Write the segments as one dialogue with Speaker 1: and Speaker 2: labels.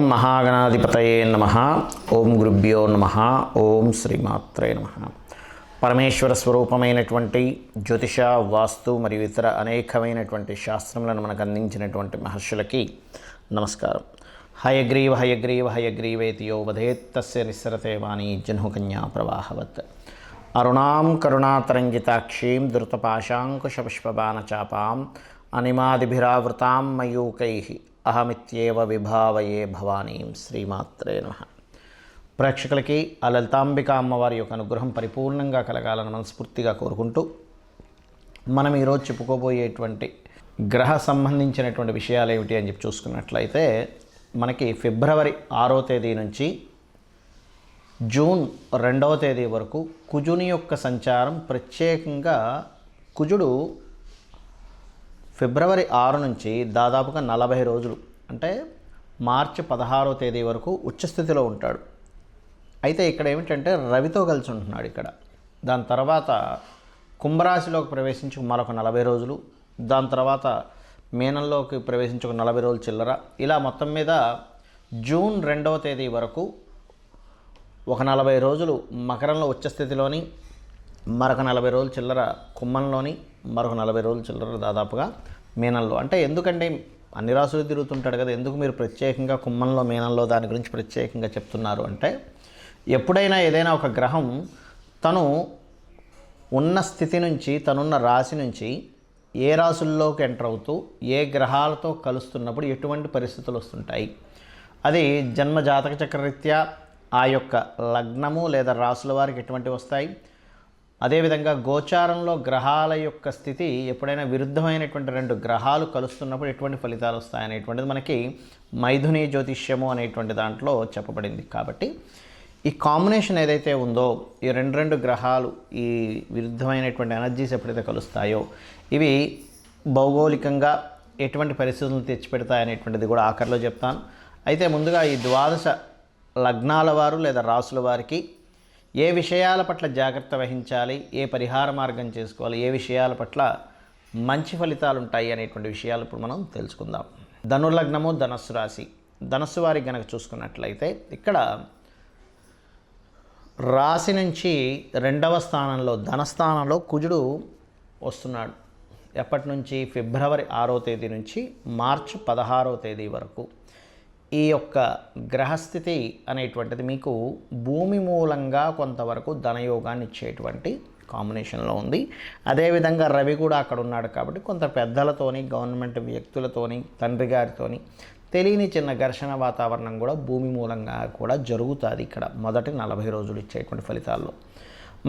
Speaker 1: ఓం మహాగణాధిపతయే నమః. ఓం గురుభ్యో నమః. ఓం శ్రీమాత్రే నమః. పరమేశ్వర స్వరూపమైనటువంటి జ్యోతిష, వాస్తు మరియు ఇతర అనేకమైనటువంటి శాస్త్రములను మనకు అందించినటువంటి మహర్షులకి నమస్కారం. హయగ్రీవ హయగ్రీవ హయగ్రీవేతి యో వదేత్ తస్య నిస్సరతే వాణి జహ్నుకన్యా ప్రవాహవత్. అరుణాం కరుణాతరంగితాక్షీం ధృతపాశాంకుశపుష్పబాణచాపాం అనిమాదిభిరావృతాం మయూకైః అహమిత్యేవ విభావయే భవానీం. శ్రీమాత్రే నమః. ప్రేక్షకులకి ఆ లలితాంబిక అమ్మవారి యొక్క అనుగ్రహం పరిపూర్ణంగా కలగాలని మనస్ఫూర్తిగా కోరుకుంటూ మనం ఈరోజు చెప్పుకోబోయేటువంటి గ్రహ సంబంధించినటువంటి విషయాలు ఏమిటి అని చెప్పి చూసుకున్నట్లయితే, మనకి ఫిబ్రవరి 6వ తేదీ నుంచి జూన్ 2వ తేదీ వరకు కుజుని యొక్క సంచారం. ప్రత్యేకంగా కుజుడు ఫిబ్రవరి 6 నుంచి దాదాపుగా 40 రోజులు, అంటే మార్చి 16వ తేదీ వరకు ఉచ్చస్థితిలో ఉంటాడు. అయితే ఇక్కడ ఏమిటంటే రవితో కలిసి ఉంటున్నాడు ఇక్కడ. దాని తర్వాత కుంభరాశిలోకి ప్రవేశించి మరొక 40 రోజులు, దాని తర్వాత మీనంలోకి ప్రవేశించి ఒక 40 రోజులు చిల్లర. ఇలా మొత్తం మీద జూన్ 2వ తేదీ వరకు ఒక 40 రోజులు మకరంలో ఉచ్చస్థితిలోని, మరొక 40 రోజులు చిల్లర కుంభంలోని, మరొక 40 రోజులు చిల్లర దాదాపుగా మీనంలో. అంటే ఎందుకంటే అన్ని రాసులు తిరుగుతుంటాడు కదా, ఎందుకు మీరు ప్రత్యేకంగా కుంభంలో మీనంలో దాని గురించి ప్రత్యేకంగా చెప్తున్నారు అంటే, ఎప్పుడైనా ఏదైనా ఒక గ్రహం తను ఉన్న స్థితి నుంచి, తనున్న రాశి నుంచి ఏ రాసుల్లోకి ఎంటర్ అవుతూ ఏ గ్రహాలతో కలుస్తున్నప్పుడు ఎటువంటి పరిస్థితులు వస్తుంటాయి, అది జన్మ జాతక చక్రరీత్యా ఆ యొక్క లగ్నము లేదా రాసుల వారికి ఎటువంటి వస్తాయి, అదేవిధంగా గోచారంలో గ్రహాల యొక్క స్థితి ఎప్పుడైనా విరుద్ధమైనటువంటి 2 గ్రహాలు కలుస్తున్నప్పుడు ఎటువంటి ఫలితాలు వస్తాయనేటువంటిది మనకి మైథుని జ్యోతిష్యము అనేటువంటి దాంట్లో చెప్పబడింది. కాబట్టి ఈ కాంబినేషన్ ఏదైతే ఉందో, ఈ రెండు గ్రహాలు ఈ విరుద్ధమైనటువంటి ఎనర్జీస్ ఎప్పుడైతే కలుస్తాయో ఇవి భౌగోళికంగా ఎటువంటి పరిస్థితులను తెచ్చిపెడతాయనేటువంటిది కూడా ఆఖరిలో చెప్తాను. అయితే ముందుగా ఈ 12 లగ్నాల వారు లేదా రాసుల వారికి ఏ విషయాల పట్ల జాగ్రత్త వహించాలి, ఏ పరిహార మార్గం చేసుకోవాలి, ఏ విషయాల పట్ల మంచి ఫలితాలు ఉంటాయి అనేటువంటి విషయాలు ఇప్పుడు మనం తెలుసుకుందాం. ధనుర్లగ్నము, ధనస్సు రాశి. ధనస్సు వారికి కనుక చూసుకున్నట్లయితే ఇక్కడ రాశి నుంచి 2వ స్థానంలో ధనస్థానంలో కుజుడు వస్తున్నాడు. ఎప్పటి నుంచి? ఫిబ్రవరి 6వ తేదీ నుంచి మార్చి 16వ తేదీ వరకు. ఈ యొక్క గ్రహస్థితి అనేటువంటిది మీకు భూమి మూలంగా కొంతవరకు ధనయోగాన్ని ఇచ్చేటువంటి కాంబినేషన్లో ఉంది. అదేవిధంగా రవి కూడా అక్కడ ఉన్నాడు కాబట్టి కొంత పెద్దలతోని, గవర్నమెంట్ వ్యక్తులతోని, తండ్రి గారితోని తెలియని చిన్న ఘర్షణ వాతావరణం కూడా భూమి మూలంగా కూడా జరుగుతుంది ఇక్కడ మొదటి 40 రోజులు ఇచ్చేటువంటి ఫలితాల్లో.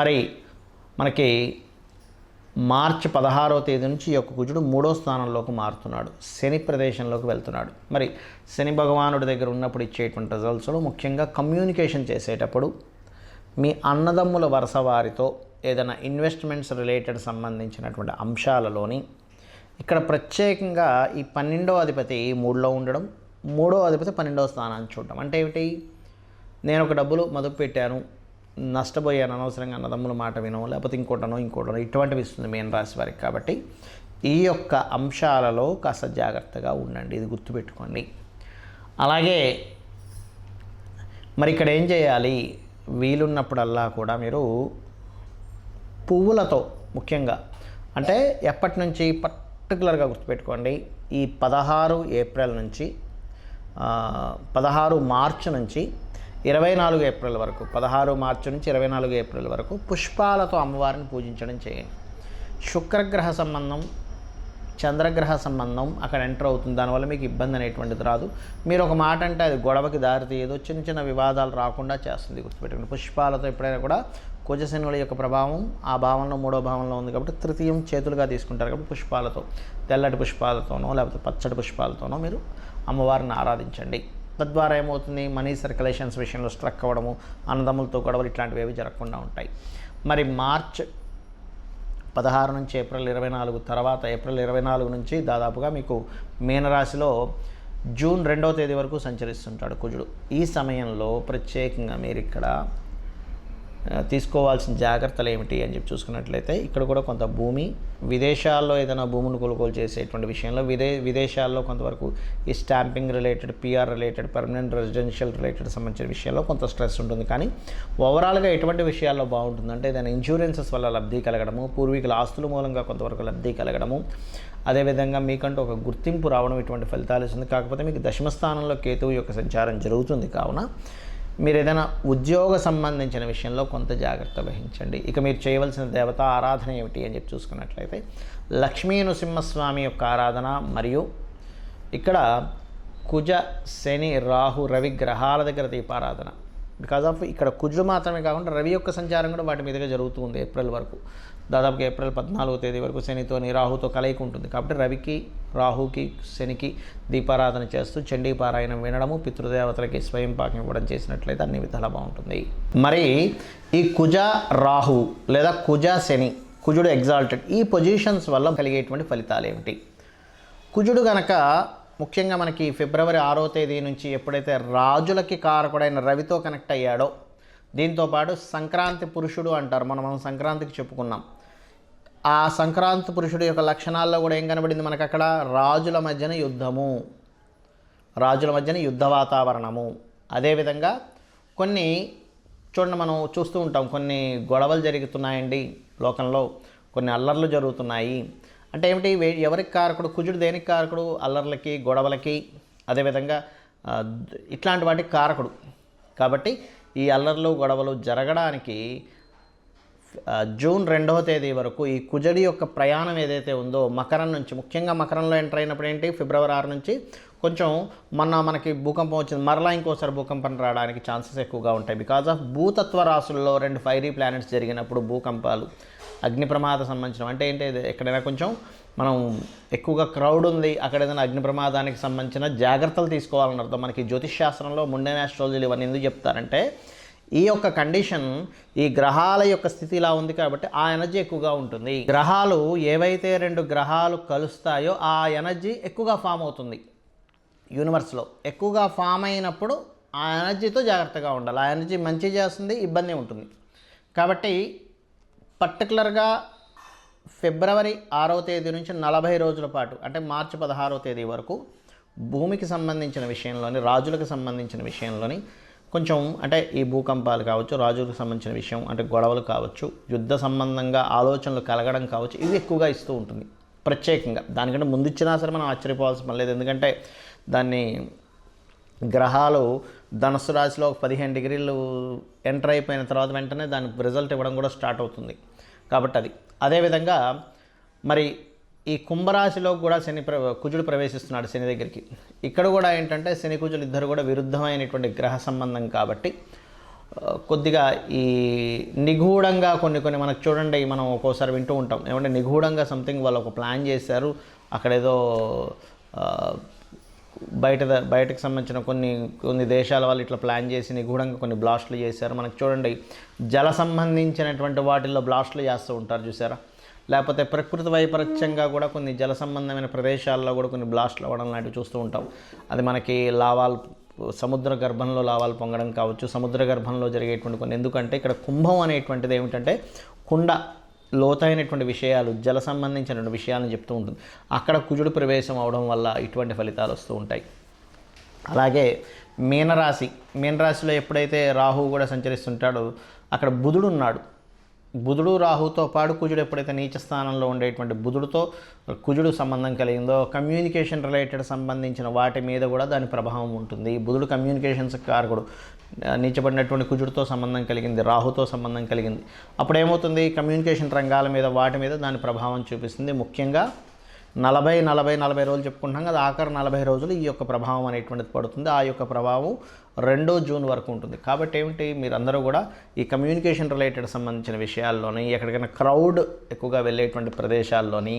Speaker 1: మరి మనకి మార్చి 16వ తేదీ నుంచి ఈ యొక్క కుజుడు 3వ స్థానంలోకి మారుతున్నాడు, శని ప్రదేశంలోకి వెళ్తున్నాడు. మరి శని భగవానుడి దగ్గర ఉన్నప్పుడు ఇచ్చేటువంటి రిజల్ట్స్లో ముఖ్యంగా కమ్యూనికేషన్ చేసేటప్పుడు మీ అన్నదమ్ముల వరుస వారితో ఏదైనా ఇన్వెస్ట్మెంట్స్ రిలేటెడ్ సంబంధించినటువంటి అంశాలలోని ఇక్కడ ప్రత్యేకంగా ఈ 12వ అధిపతి 3లో ఉండడం, 3వ అధిపతి 12వ స్థానాన్ని చూడడం. అంటే ఏమిటి? నేను ఒక డబ్బులు మొదలు పెట్టాను, నష్టపోయాను, అనవసరంగా అన్నదమ్ముల మాట వినో, లేకపోతే ఇంకోటనో ఇటువంటివి ఇస్తుంది మీన రాశి వారికి. కాబట్టి ఈ యొక్క అంశాలలో కాస్త జాగ్రత్తగా ఉండండి, ఇది గుర్తుపెట్టుకోండి. అలాగే మరి ఇక్కడ ఏం చేయాలి? వీలున్నప్పుడల్లా కూడా మీరు పువ్వులతో ముఖ్యంగా, అంటే ఎప్పటి నుంచి పర్టికులర్గా గుర్తుపెట్టుకోండి, ఈ 16 ఏప్రిల్ నుంచి 16 మార్చి నుంచి 24 ఏప్రిల్ వరకు, 16 మార్చి నుంచి 24 ఏప్రిల్ వరకు పుష్పాలతో అమ్మవారిని పూజించడం చేయండి. శుక్రగ్రహ సంబంధం, చంద్రగ్రహ సంబంధం అక్కడ ఎంటర్ అవుతుంది, దానివల్ల మీకు ఇబ్బంది అనేటువంటిది రాదు. మీరు ఒక మాట అంటే అది గొడవకి దారితీయదు, చిన్న చిన్న వివాదాలు రాకుండా చేస్తుంది, గుర్తుపెట్టుకోండి. పుష్పాలతో ఎప్పుడైనా కూడా కుజశనుల యొక్క ప్రభావం ఆ భావంలో 3వ భావంలో ఉంది కాబట్టి తృతీయం చేతులుగా తీసుకుంటారు. కాబట్టి పుష్పాలతో, తెల్లటి పుష్పాలతోనో లేకపోతే పచ్చటి పుష్పాలతోనో మీరు అమ్మవారిని ఆరాధించండి. తద్వారా ఏమవుతుంది? మనీ సర్క్యులేషన్స్ విషయంలో స్ట్రక్ అవ్వడము, అన్నదమ్ములతో గొడవలు ఇట్లాంటివి ఏవి జరగకుండా ఉంటాయి. మరి మార్చ్ 16 నుంచి ఏప్రిల్ 24 తర్వాత, ఏప్రిల్ 24 నుంచి దాదాపుగా మీకు మీనరాశిలో జూన్ 2వ తేదీ వరకు సంచరిస్తుంటాడు కుజుడు. ఈ సమయంలో ప్రత్యేకంగా మీరు ఇక్కడ తీసుకోవాల్సిన జాగ్రత్తలు ఏమిటి అని చెప్పి చూసుకున్నట్లయితే ఇక్కడ కూడా కొంత భూమి విదేశాల్లో ఏదైనా భూమిని కొనుగోలు చేసేటువంటి విషయంలో విదేశాల్లో కొంతవరకు ఈ stamping related, PR related, permanent residential related సంబంధించిన విషయాల్లో కొంత స్ట్రెస్ ఉంటుంది. కానీ ఓవరాల్గా ఎటువంటి విషయాల్లో బాగుంటుందంటే ఏదైనా ఇన్సూరెన్సెస్ వల్ల లబ్ధి కలగడము, పూర్వీకుల ఆస్తుల మూలంగా కొంతవరకు లబ్ధి కలగడము, అదేవిధంగా మీకంటూ ఒక గుర్తింపు రావడం, ఇటువంటి ఫలితాలు ఇస్తుంది. కాకపోతే మీకు దశమ స్థానంలో కేతువు యొక్క సంచారం జరుగుతుంది కావున మీరు ఏదైనా ఉద్యోగ సంబంధించిన విషయంలో కొంత జాగ్రత్త వహించండి. ఇక మీరు చేయవలసిన దేవతా ఆరాధన ఏమిటి అని చెప్పి చూసుకున్నట్లయితే లక్ష్మీ నృసింహస్వామి యొక్క ఆరాధన, మరియు ఇక్కడ కుజ, శని, రాహు, రవి గ్రహాల దగ్గర దీపారాధన. బికాజ్ ఆఫ్ ఇక్కడ కుజుడు మాత్రమే కాకుండా రవి యొక్క సంచారం కూడా వాటి మీదుగా జరుగుతుంది ఏప్రిల్ వరకు. దాదాపుగా ఏప్రిల్ 14వ తేదీ వరకు శనితోని రాహుతో కలయిక ఉంటుంది. కాబట్టి రవికి, రాహుకి, శనికి దీపారాధన చేస్తూ చండీ పారాయణం వినడము, పితృదేవతలకి స్వయం పాకం ఇవ్వడం చేసినట్లయితే అన్ని విధాలా బాగుంటుంది. మరి ఈ కుజ రాహు లేదా కుజ శని, కుజుడు ఎగ్జాల్టెడ్, ఈ పొజిషన్స్ వల్ల కలిగేటువంటి ఫలితాలు ఏమిటి? కుజుడు కనుక ముఖ్యంగా మనకి ఫిబ్రవరి 6వ తేదీ నుంచి ఎప్పుడైతే రాజులకి కారకుడైన రవితో కనెక్ట్ అయ్యాడో, దీంతోపాటు సంక్రాంతి పురుషుడు అంటారు, మనం సంక్రాంతికి చెప్పుకున్నాం. ఆ సంక్రాంతి పురుషుడు యొక్క లక్షణాల్లో కూడా ఏం కనబడింది మనకు అక్కడ? రాజుల మధ్యన యుద్ధము, రాజుల మధ్యన యుద్ధ వాతావరణము. అదేవిధంగా కొన్ని చూడండి, మనం చూస్తూ ఉంటాం, కొన్ని గొడవలు జరుగుతున్నాయండి లోకంలో, కొన్ని అల్లర్లు జరుగుతున్నాయి. అంటే ఏమిటి? ఎవరికి కారకుడు? కుజుడు దేనికి కారకుడు? అల్లర్లకి, గొడవలకి, అదేవిధంగా ఇట్లాంటి వాటికి కారకుడు. కాబట్టి ఈ అల్లర్లు, గొడవలు జరగడానికి జూన్ 2వ తేదీ వరకు ఈ కుజుడి యొక్క ప్రయాణం ఏదైతే ఉందో మకరం నుంచి, ముఖ్యంగా మకరంలో ఎంటర్ అయినప్పుడు ఏంటి, ఫిబ్రవరి 6 నుంచి కొంచెం మనకి భూకంపం వచ్చింది, మరలా ఇంకోసారి భూకంపం రావడానికి ఛాన్సెస్ ఎక్కువగా ఉంటాయి. బికాజ్ ఆఫ్ భూతత్వ రాశుల్లో 2 ఫైరీ ప్లానెట్స్ జరిగినప్పుడు భూకంపాలు, అగ్ని ప్రమాద సంబంధించిన, అంటే ఏంటి, ఎక్కడైనా కొంచెం మనం ఎక్కువగా క్రౌడ్ ఉంది, అక్కడ ఏదైనా అగ్ని ప్రమాదానికి సంబంధించిన జాగ్రత్తలు తీసుకోవాలని అర్థం. మనకి జ్యోతిష్ శాస్త్రంలో ముండెన్ ఆస్ట్రాలజీలు ఇవన్నీ ఎందుకు చెప్తారంటే, ఈ యొక్క కండిషన్ ఈ గ్రహాల యొక్క స్థితి ఇలా ఉంది కాబట్టి ఆ ఎనర్జీ ఎక్కువగా ఉంటుంది. గ్రహాలు ఏవైతే 2 గ్రహాలు కలుస్తాయో ఆ ఎనర్జీ ఎక్కువగా ఫామ్ అవుతుంది యూనివర్స్లో. ఎక్కువగా ఫామ్ అయినప్పుడు ఆ ఎనర్జీతో జాగ్రత్తగా ఉండాలి. ఆ ఎనర్జీ మంచి చేస్తుంది, ఇబ్బంది ఉంటుంది. కాబట్టి పర్టికులర్గా ఫిబ్రవరి 6వ తేదీ నుంచి 40 రోజుల పాటు, అంటే మార్చి 16వ తేదీ వరకు భూమికి సంబంధించిన విషయంలోని, రాజులకు సంబంధించిన విషయంలోని కొంచెం, అంటే ఈ భూకంపాలు కావచ్చు, రాజులకు సంబంధించిన విషయం అంటే గొడవలు కావచ్చు, యుద్ధ సంబంధంగా ఆలోచనలు కలగడం కావచ్చు, ఇవి ఎక్కువగా ఇస్తూ ఉంటుంది ప్రత్యేకంగా. దానికంటే ముందు ఇచ్చినా సరే మనం ఆశ్చర్యపోవాల్సిన పని లేదు. ఎందుకంటే దాన్ని గ్రహాలు ధనుస్సు రాశిలో 15 డిగ్రీలు ఎంటర్ అయిపోయిన తర్వాత వెంటనే దానికి రిజల్ట్ ఇవ్వడం కూడా స్టార్ట్ అవుతుంది. కాబట్టి అది అదేవిధంగా మరి ఈ కుంభరాశిలో కూడా కుజుడు ప్రవేశిస్తున్నాడు శని దగ్గరికి. ఇక్కడ కూడా ఏంటంటే శని కుజులు ఇద్దరు కూడా విరుద్ధమైనటువంటి గ్రహ సంబంధం కాబట్టి కొద్దిగా ఈ నిగూఢంగా కొన్ని మనకు చూడండి, మనం ఒక్కోసారి వింటూ ఉంటాం, ఏమంటే నిగూఢంగా సంథింగ్ వాళ్ళు ఒక ప్లాన్ చేశారు, అక్కడేదో బయటకు సంబంధించిన కొన్ని దేశాల వాళ్ళు ఇట్లా ప్లాన్ చేసి నిగూఢంగా కొన్ని బ్లాస్టులు చేశారు. మనకు చూడండి జల సంబంధించినటువంటి వాటిల్లో బ్లాస్టులు చేస్తూ ఉంటారు చూసారా, లేకపోతే ప్రకృతి వైపరీత్యంగా కూడా కొన్ని జల సంబంధమైన ప్రదేశాల్లో కూడా కొన్ని బ్లాస్టులు అవ్వడం లాంటివి చూస్తూ ఉంటాం. అది మనకి లావాలు, సముద్ర గర్భంలో లావాలు పొంగడం కావచ్చు, సముద్ర గర్భంలో జరిగేటువంటి కొన్ని, ఎందుకంటే ఇక్కడ కుంభం అనేటువంటిది ఏమిటంటే కుండ, లోతైనటువంటి విషయాలు, జల సంబంధించినటువంటి విషయాలను చెప్తూ ఉంటుంది. అక్కడ కుజుడు ప్రవేశం అవడం వల్ల ఇటువంటి ఫలితాలు వస్తూ ఉంటాయి. అలాగే మీనరాశిలో ఎప్పుడైతే రాహువు కూడా సంచరిస్తుంటాడో అక్కడ బుధుడు ఉన్నాడు. బుధుడు రాహుతో పాటు కుజుడు ఎప్పుడైతే నీచ స్థానంలో ఉండేటువంటి బుధుడితో కుజుడు సంబంధం కలిగిందో కమ్యూనికేషన్ రిలేటెడ్ సంబంధించిన వాటి మీద కూడా దాని ప్రభావం ఉంటుంది. బుధుడు కమ్యూనికేషన్స్ కారకుడు, నీచబడినటువంటి కుజుడితో సంబంధం కలిగింది, రాహుతో సంబంధం కలిగింది. అప్పుడు ఏమవుతుంది, కమ్యూనికేషన్ రంగాల మీద వాటి మీద దాని ప్రభావం చూపిస్తుంది. ముఖ్యంగా 40 రోజులు చెప్పుకుంటాం కదా, ఆఖరి 40 రోజులు ఈ యొక్క ప్రభావం అనేటువంటిది పడుతుంది. ఆ యొక్క ప్రభావం 2 జూన్ వరకు ఉంటుంది. కాబట్టి ఏమిటి, మీరందరూ కూడా ఈ కమ్యూనికేషన్ రిలేటెడ్ సంబంధించిన విషయాల్లోని, ఎక్కడికైనా క్రౌడ్ ఎక్కువగా వెళ్ళేటువంటి ప్రదేశాల్లోని,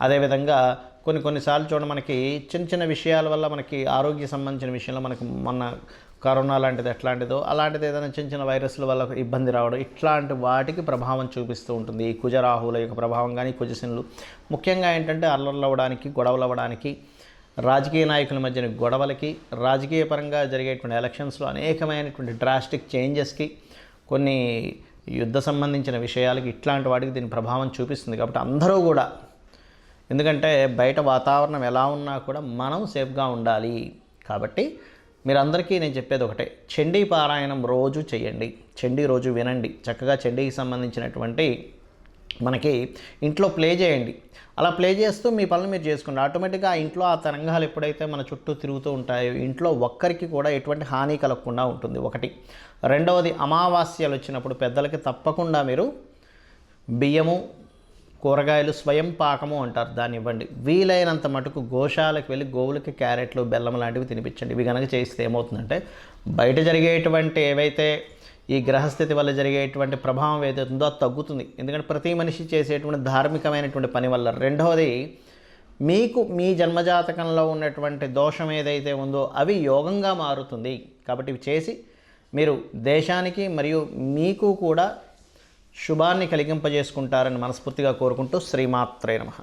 Speaker 1: అదేవిధంగా కొన్నిసార్లు చూడండి మనకి చిన్న విషయాల వల్ల మనకి ఆరోగ్య సంబంధించిన విషయంలో మనకు మొన్న కరోనా లాంటిది ఎట్లాంటిదో అలాంటిది ఏదైనా చిన్న వైరస్ల వల్ల ఇబ్బంది రావడం, ఇట్లాంటి వాటికి ప్రభావం చూపిస్తూ ఉంటుంది ఈ కుజరాహుల యొక్క ప్రభావం. కానీ కుజశనులు ముఖ్యంగా ఏంటంటే అల్లర్లు అవ్వడానికి, గొడవలు అవ్వడానికి, రాజకీయ నాయకుల మధ్యన గొడవలకి, రాజకీయ పరంగా జరిగేటువంటి ఎలక్షన్స్లో అనేకమైనటువంటి డ్రాస్టిక్ చేంజెస్కి, కొన్ని యుద్ధ సంబంధించిన విషయాలకి ఇట్లాంటి వాటికి దీని ప్రభావం చూపిస్తుంది. కాబట్టి అందరూ కూడా, ఎందుకంటే బయట వాతావరణం ఎలా ఉన్నా కూడా మనం సేఫ్గా ఉండాలి. కాబట్టి మీరందరికీ నేను చెప్పేది ఒకటే, చండీ పారాయణం రోజు చేయండి, చండీ రోజు వినండి, చక్కగా చండీకి సంబంధించినటువంటి మనకి ఇంట్లో ప్లే చేయండి. అలా ప్లే చేస్తూ మీ పనులు మీరు చేసుకోండి. ఆటోమేటిక్గా ఆ ఇంట్లో ఆ తరంగాలు ఎప్పుడైతే మన చుట్టూ తిరుగుతూ ఉంటాయో ఇంట్లో ఒక్కరికి కూడా ఎటువంటి హాని కలగకుండా ఉంటుంది. ఒకటి. రెండవది, అమావాస్యలు వచ్చినప్పుడు పెద్దలకి తప్పకుండా మీరు బియ్యము, కూరగాయలు, స్వయం పాకము అంటారు, దాన్ని ఇవ్వండి. వీలైనంత మటుకు గోశాలకు వెళ్ళి గోవులకి క్యారెట్లు, బెల్లం లాంటివి తినిపించండి. ఇవి కనుక చేస్తే ఏమవుతుందంటే బయట జరిగేటువంటి ఏవైతే ఈ గ్రహస్థితి వల్ల జరిగేటువంటి ప్రభావం ఏదైతుందో అది తగ్గుతుంది. ఎందుకంటే ప్రతి మనిషి చేసేటువంటి ధార్మికమైనటువంటి పని వల్ల. రెండవది, మీకు మీ జన్మజాతకంలో ఉన్నటువంటి దోషం ఏదైతే ఉందో అవి యోగంగా మారుతుంది. కాబట్టి ఇవి చేసి మీరు దేశానికి మరియు మీకు కూడా శుభాన్ని కలిగింపజేసుకుంటారని మనస్ఫూర్తిగా కోరుకుంటూ శ్రీమాత్రే నమః.